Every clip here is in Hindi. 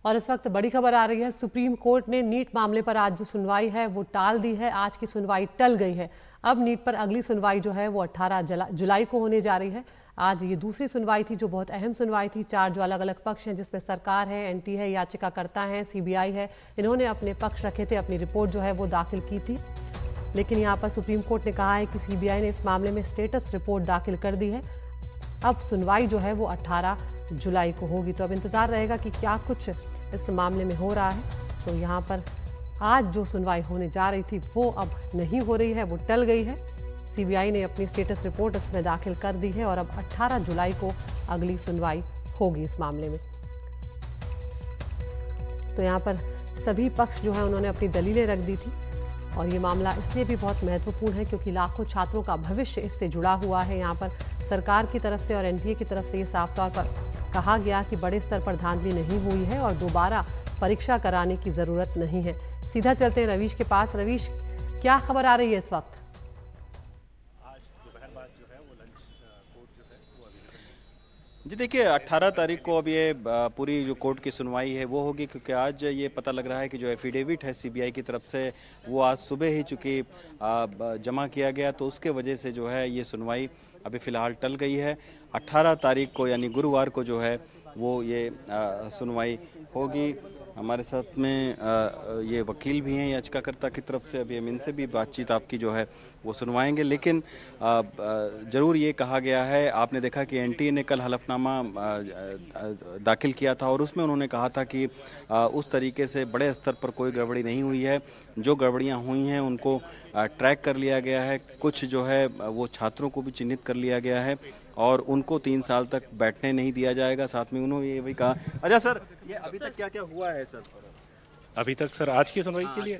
और इस वक्त बड़ी खबर आ रही है, सुप्रीम कोर्ट ने नीट मामले पर आज जो सुनवाई है वो टाल दी है। आज की सुनवाई टल गई है। अब नीट पर अगली सुनवाई जो है वो 18 जुलाई को होने जा रही है। आज ये दूसरी सुनवाई थी जो बहुत अहम सुनवाई थी। 4 जो अलग अलग पक्ष हैं जिसमें सरकार है, एनटी है, याचिकाकर्ता हैं, सीबीआई है, इन्होंने अपने पक्ष रखे थे, अपनी रिपोर्ट जो है वो दाखिल की थी। लेकिन यहाँ पर सुप्रीम कोर्ट ने कहा है कि सीबीआई ने इस मामले में स्टेटस रिपोर्ट दाखिल कर दी है। अब सुनवाई जो है वो 18 जुलाई को होगी। तो अब इंतजार रहेगा कि क्या कुछ इस मामले में हो रहा है। तो यहाँ पर आज जो सुनवाई होने जा रही थी वो अब नहीं हो रही है, वो टल गई है। सीबीआई ने अपनी स्टेटस रिपोर्ट इसमें दाखिल कर दी है और अब 18 जुलाई को अगली सुनवाई होगी इस मामले में। तो यहाँ पर सभी पक्ष जो है उन्होंने अपनी दलीलें रख दी थी और ये मामला इसलिए भी बहुत महत्वपूर्ण है क्योंकि लाखों छात्रों का भविष्य इससे जुड़ा हुआ है। यहाँ पर सरकार की तरफ से और एनटीए की तरफ से ये साफ तौर पर कहा गया कि बड़े स्तर पर धांधली नहीं हुई है और दोबारा परीक्षा कराने की जरूरत नहीं है। सीधा चलते हैं रवीश के पास। रवीश, क्या खबर आ रही है इस वक्त? जी देखिए, 18 तारीख को अब ये पूरी जो कोर्ट की सुनवाई है वो होगी, क्योंकि आज ये पता लग रहा है कि जो एफिडेविट है सीबीआई की तरफ से वो आज सुबह ही चूँकि जमा किया गया, तो उसके वजह से जो है ये सुनवाई अभी फ़िलहाल टल गई है। 18 तारीख को यानी गुरुवार को जो है वो ये सुनवाई होगी। हमारे साथ में ये वकील भी हैं याचिकाकर्ता की तरफ से, अभी हम इनसे भी बातचीत आपकी जो है वो सुनवाएंगे। लेकिन ज़रूर ये कहा गया है, आपने देखा कि एनटीए ने कल हलफनामा दाखिल किया था और उसमें उन्होंने कहा था कि उस तरीके से बड़े स्तर पर कोई गड़बड़ी नहीं हुई है। जो गड़बड़ियाँ हुई हैं उनको ट्रैक कर लिया गया है। कुछ जो है वो छात्रों को भी चिन्हित कर लिया गया है और उनको 3 साल तक बैठने नहीं दिया जाएगा। साथ में उन्होंने ये भी कहा। अच्छा सर, ये अभी तक क्या क्या हुआ है सर? अभी तक सर आज की सुनवाई के लिए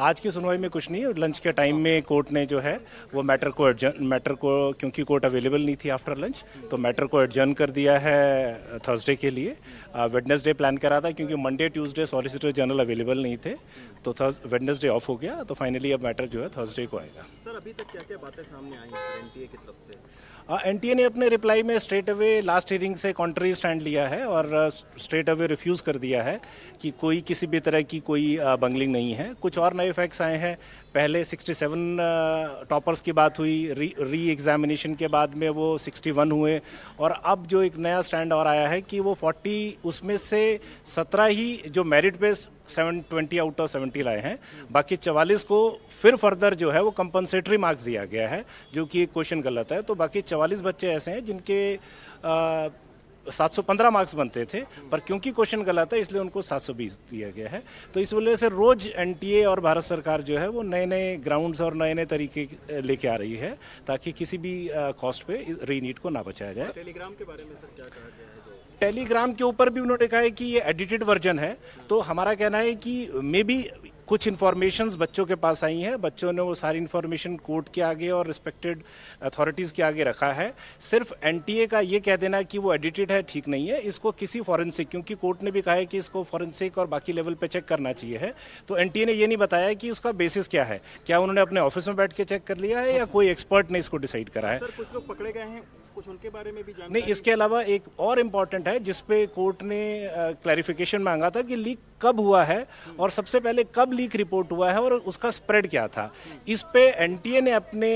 आज की सुनवाई में कुछ नहीं है। लंच के टाइम में कोर्ट ने जो है वो मैटर को क्योंकि कोर्ट अवेलेबल नहीं थी आफ्टर लंच, तो मैटर को एडजर्न कर दिया है थर्सडे के लिए। वेडनेसडे प्लान करा था क्योंकि Monday Tuesday solicitor general available नहीं थे, तो वेडनेसडे ऑफ हो गया। तो फाइनली अब मैटर जो है थर्सडे को आएगा। सर अभी तक क्या क्या बातें सामने आई हैं एनटीए की तरफ से? एनटीए ने अपने रिप्लाई में स्ट्रेट अवे लास्ट हियरिंग से कॉन्ट्री स्टैंड लिया है और स्ट्रेट अवे रिफ्यूज़ कर दिया है कि कोई किसी भी तरह की कोई बंगलिंग नहीं है। कुछ और नए फैक्ट्स आए हैं। पहले 67 टॉपर्स की बात हुई, री एग्जामिनेशन के बाद में वो 61 हुए और अब जो एक नया स्टैंड और आया है कि वो 40 उसमें से 17 ही जो मेरिट पे 720 आउट ऑफ 70 लाए हैं, बाकी 44 को फिर फर्दर जो है वो कंपनसेटरी मार्क्स दिया गया है, जो कि एक क्वेश्चन गलत है। तो बाकी 44 बच्चे ऐसे हैं जिनके 715 मार्क्स बनते थे, पर क्योंकि क्वेश्चन गलत है इसलिए उनको 720 दिया गया है। तो इस वजह से रोज एनटीए और भारत सरकार जो है वो नए नए ग्राउंड्स और नए नए तरीके लेके आ रही है ताकि किसी भी कॉस्ट पे रीनीट को ना बचाया जाए। टेलीग्राम के बारे में सर क्या कहा गया है? टेलीग्राम के ऊपर भी उन्होंने कहा है कि ये एडिटेड वर्जन है। तो हमारा कहना है कि मे बी कुछ इन्फॉर्मेशंस बच्चों के पास आई हैं, बच्चों ने वो सारी इन्फॉर्मेशन कोर्ट के आगे और रिस्पेक्टेड अथॉरिटीज़ के आगे रखा है। सिर्फ एनटीए का ये कह देना कि वो एडिटेड है ठीक नहीं है। इसको किसी फॉरेंसिक, क्योंकि कोर्ट ने भी कहा है कि इसको फॉरेंसिक और बाकी लेवल पे चेक करना चाहिए है, तो एनटीए ने ये नहीं बताया कि उसका बेसिस क्या है। क्या उन्होंने अपने ऑफिस में बैठ के चेक कर लिया है या कोई एक्सपर्ट ने इसको डिसाइड करा है? सर कुछ लोग पकड़े गए हैं, कुछ उनके बारे में भी जानकारी नहीं। इसके अलावा एक और इम्पॉर्टेंट है जिसपे कोर्ट ने क्लैरिफिकेशन मांगा था कि लीक कब हुआ है और सबसे पहले कब लीक रिपोर्ट हुआ है और उसका स्प्रेड क्या था। इस पे एनटीए ने अपने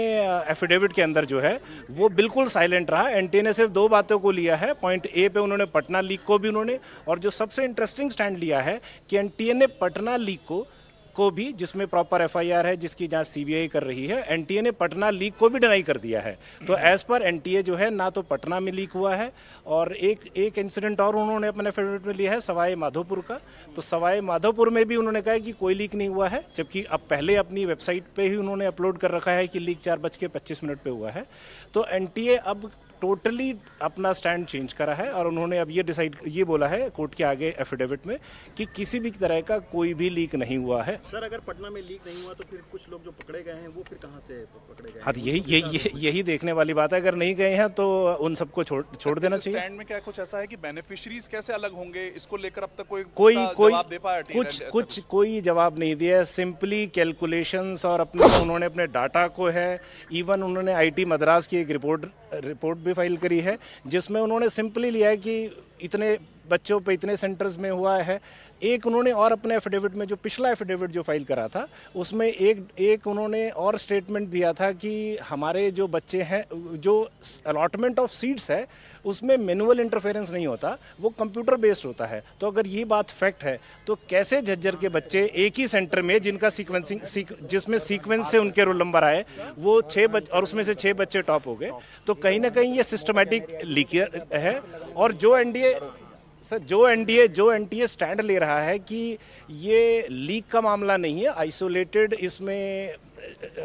एफिडेविट के अंदर जो है वो बिल्कुल साइलेंट रहा। एनटीए ने सिर्फ 2 बातों को लिया है। पॉइंट ए पे उन्होंने पटना लीक को भी उन्होंने, और जो सबसे इंटरेस्टिंग स्टैंड लिया है कि एनटीए ने पटना लीक को भी, जिसमें प्रॉपर एफआईआर है जिसकी जांच सीबीआई कर रही है, एनटीए ने पटना लीक को भी डिनाई कर दिया है। तो एज पर एनटीए जो है ना तो पटना में लीक हुआ है, और एक इंसिडेंट और उन्होंने अपने एफिडेविट में लिया है सवाई माधोपुर का। तो सवाई माधोपुर में भी उन्होंने कहा कि कोई लीक नहीं हुआ है, जबकि अब पहले अपनी वेबसाइट पे ही उन्होंने अपलोड कर रखा है कि लीक 4:25 पे हुआ है। तो एनटीए अब टोटली अपना स्टैंड चेंज करा है और उन्होंने अब ये बोला है कोर्ट के आगे एफिडेविट में कि किसी भी तरह का कोई भी लीक नहीं हुआ है। सर अगर पटना में लीक नहीं हुआ तो फिर कुछ लोग जो पकड़े गए हैं वो फिर कहां से पकड़े गए? हाँ, यही देखने वाली बात है। अगर नहीं गए हैं तो उन सबको छोड़ देना चाहिए। स्टैंड में क्या कुछ ऐसा है कि बेनिफिशियरीज कैसे अलग होंगे, इसको लेकर अब तक कोई जवाब दे पाया? कोई जवाब नहीं दिया। सिंपली कैलकुलेशंस और उन्होंने अपने डाटा को है, इवन उन्होंने आईटी मद्रास की एक रिपोर्ट भी फाइल करी है जिसमें उन्होंने सिंपली लिया है कि इतने बच्चों पे इतने सेंटर्स में हुआ है। एक उन्होंने और अपने एफिडेविट में, जो पिछला एफिडेविट जो फाइल करा था, उसमें एक उन्होंने और स्टेटमेंट दिया था कि हमारे जो बच्चे हैं, जो अलॉटमेंट ऑफ सीट्स है उसमें मैनुअल इंटरफेरेंस नहीं होता, वो कंप्यूटर बेस्ड होता है। तो अगर ये बात फैक्ट है तो कैसे झज्जर के बच्चे एक ही सेंटर में, जिनका जिसमें सीक्वेंस से उनके रोल नंबर आए, वो 6 बच्चे और उसमें से 6 बच्चे टॉप हो गए। तो कहीं ना कहीं ये सिस्टमैटिक लीक है। और जो एनडीए स्टैंड ले रहा है कि ये लीक का मामला नहीं है, आइसोलेटेड इसमें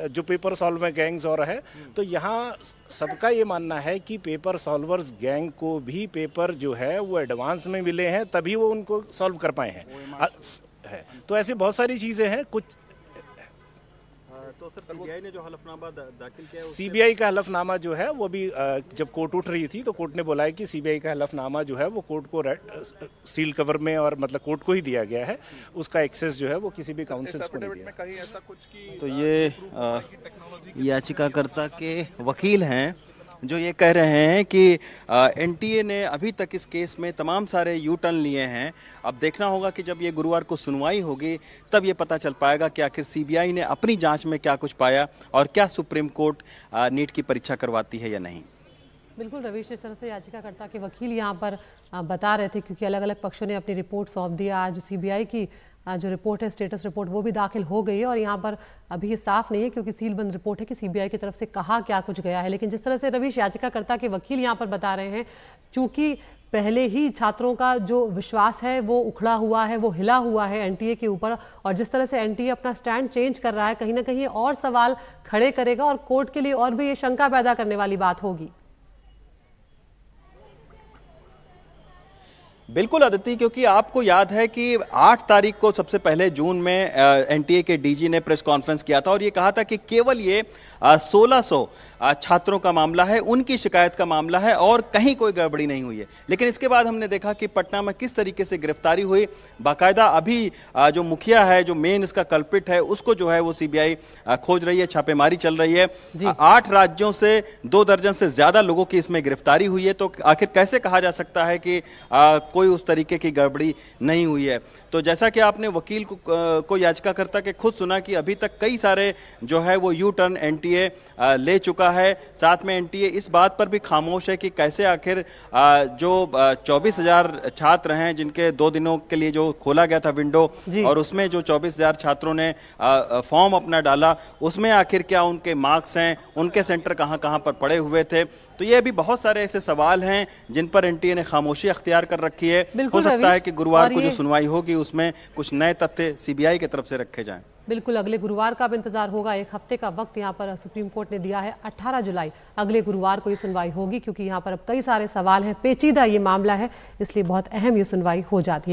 जो पेपर सॉल्वर गैंग्स और है, तो यहाँ सबका ये मानना है कि पेपर सॉल्वर्स गैंग को भी पेपर जो है वो एडवांस में मिले हैं, तभी वो उनको सॉल्व कर पाए हैं। तो ऐसी बहुत सारी चीज़ें हैं। कुछ तो सर सीबीआई ने जो हलफनामा दाखिल किया है, सीबीआई का हलफनामा जो है वो भी जब कोर्ट उठ रही थी तो कोर्ट ने बोला है कि सीबीआई का हलफनामा जो है वो कोर्ट को सील कवर में, और मतलब कोर्ट को ही दिया गया है, उसका एक्सेस जो है वो किसी भी काउंसिल को नहीं दिया। तो ये याचिकाकर्ता के वकील हैं जो ये कह रहे हैं कि एनटीए ने अभी तक इस केस में तमाम सारे यू टर्न लिए हैं। अब देखना होगा कि जब ये गुरुवार को सुनवाई होगी तब ये पता चल पाएगा कि आखिर सीबीआई ने अपनी जांच में क्या कुछ पाया और क्या सुप्रीम कोर्ट नीट की परीक्षा करवाती है या नहीं। बिल्कुल रवीश, इस तरह से याचिकाकर्ता के वकील यहाँ पर बता रहे थे, क्योंकि अलग अलग पक्षों ने अपनी रिपोर्ट सौंप दी। आज सीबीआई की जो रिपोर्ट है, स्टेटस रिपोर्ट, वो भी दाखिल हो गई है और यहाँ पर अभी ये साफ नहीं है, क्योंकि सीलबंद रिपोर्ट है कि सीबीआई की तरफ से कहा क्या कुछ गया है। लेकिन जिस तरह से रवीश याचिकाकर्ता के वकील यहाँ पर बता रहे हैं, चूंकि पहले ही छात्रों का जो विश्वास है वो उखड़ा हुआ है, वो हिला हुआ है एनटीए के ऊपर, और जिस तरह से एनटीए अपना स्टैंड चेंज कर रहा है, कहीं ना कहीं और सवाल खड़े करेगा और कोर्ट के लिए और भी ये शंका पैदा करने वाली बात होगी। बिल्कुल आदित्य, क्योंकि आपको याद है कि 8 तारीख को सबसे पहले जून में एनटीए के डीजी ने प्रेस कॉन्फ्रेंस किया था और ये कहा था कि केवल ये 1600 छात्रों का मामला है, उनकी शिकायत का मामला है और कहीं कोई गड़बड़ी नहीं हुई है। लेकिन इसके बाद हमने देखा कि पटना में किस तरीके से गिरफ्तारी हुई। बाकायदा अभी जो मुखिया है, जो मेन इसका कल्पिट है, उसको जो है वो सीबीआई खोज रही है, छापेमारी चल रही है। 8 राज्यों से 2 दर्जन से ज्यादा लोगों की इसमें गिरफ्तारी हुई है। तो आखिर कैसे कहा जा सकता है कि कोई उस तरीके की गड़बड़ी नहीं हुई है। तो जैसा कि आपने वकील को याचिकाकर्ता के खुद सुना कि अभी तक कई सारे जो है वो यू टर्न एनटीए ले चुका है। साथ में एनटीए इस बात पर भी खामोश है कि कैसे आखिर जो 24,000 छात्र हैं जिनके 2 दिनों के लिए जो खोला गया था विंडो, और उसमें जो 24,000 छात्रों ने फॉर्म अपना डाला, उसमें आखिर क्या उनके मार्क्स हैं, उनके सेंटर कहां कहां पर पड़े हुए थे। तो ये भी बहुत सारे ऐसे सवाल हैं जिन पर एनटीए ने खामोशी अख्तियार कर रखी है। हो सकता है कि गुरुवार को जो सुनवाई होगी उसमें कुछ नए तथ्य सीबीआई की तरफ से रखे जाएं। बिल्कुल, अगले गुरुवार का भी इंतजार होगा। 1 हफ्ते का वक्त यहाँ पर सुप्रीम कोर्ट ने दिया है। 18 जुलाई अगले गुरुवार को ये सुनवाई होगी, क्योंकि यहाँ पर अब कई सारे सवाल हैं, पेचीदा ये मामला है, इसलिए बहुत अहम ये सुनवाई हो जाती है।